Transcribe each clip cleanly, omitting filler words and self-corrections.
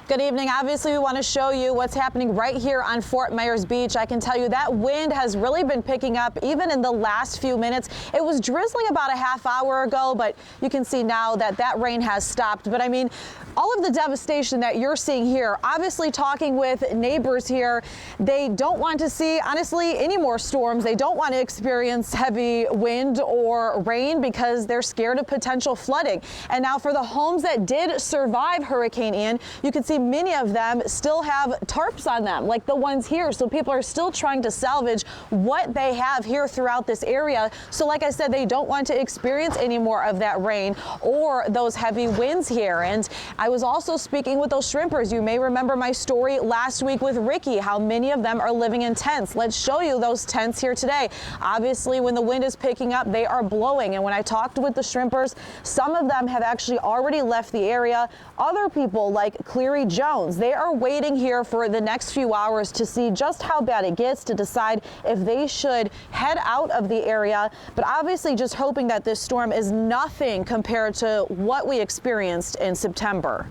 Good evening. Obviously, we want to show you what's happening right here on Fort Myers Beach. I can tell you that wind has really been picking up even in the last few minutes. It was drizzling about a half hour ago, but you can see now that that rain has stopped. But I mean, all of the devastation that you're seeing here, obviously talking with neighbors here, they don't want to see, honestly, any more storms. They don't want to experience heavy wind or rain because they're scared of potential flooding. And now for the homes that did survive Hurricane Ian, you can see many of them still have tarps on them, like the ones here. So people are still trying to salvage what they have here throughout this area. So like I said, they don't want to experience any more of that rain or those heavy winds here. And I was also speaking with those shrimpers. You may remember my story last week with Ricky, how many of them are living in tents. Let's show you those tents here today. Obviously, when the wind is picking up, they are blowing. And when I talked with the shrimpers, some of them have actually already left the area. Other people like Cleary Jones, they are waiting here for the next few hours to see just how bad it gets to decide if they should head out of the area. But obviously just hoping that this storm is nothing compared to what we experienced in September.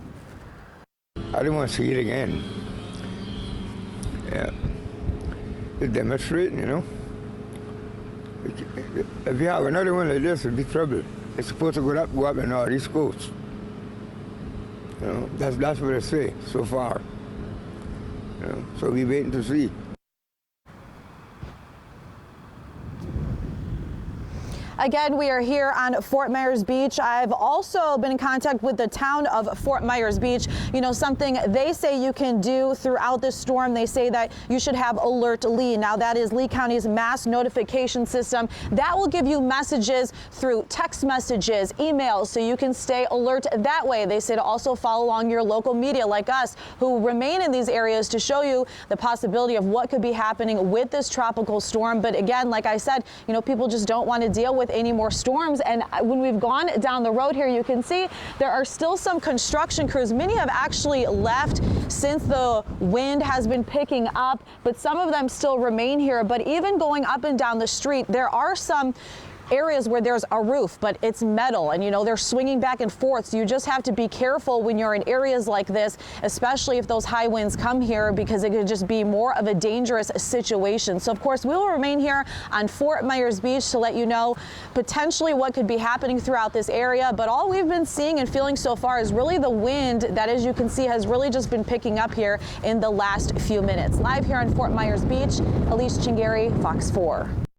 I don't want to see it again. Yeah. It's demonstrating, you know. If you have another one like this, it'll be trouble. It's supposed to go up in all these coasts. You know, that's what I say so far. You know, so we're waiting to see. Again, we are here on Fort Myers Beach. I've also been in contact with the town of Fort Myers Beach. You know, something they say you can do throughout this storm. They say that you should have Alert Lee. Now, that is Lee County's mass notification system. That will give you messages through text messages, emails, so you can stay alert that way. They say to also follow along your local media like us who remain in these areas to show you the possibility of what could be happening with this tropical storm. But again, like I said, you know, people just don't want to deal with any more storms. And when we've gone down the road here, you can see there are still some construction crews. Many have actually left since the wind has been picking up, but some of them still remain here. But even going up and down the street, there are some areas where there's a roof, but it's metal, and you know, they're swinging back and forth. So you just have to be careful when you're in areas like this, especially if those high winds come here, because it could just be more of a dangerous situation. So of course, we will remain here on Fort Myers Beach to let you know potentially what could be happening throughout this area. But all we've been seeing and feeling so far is really the wind that, as you can see, has really just been picking up here in the last few minutes. Live here on Fort Myers Beach, Elyse Chengery, Fox 4.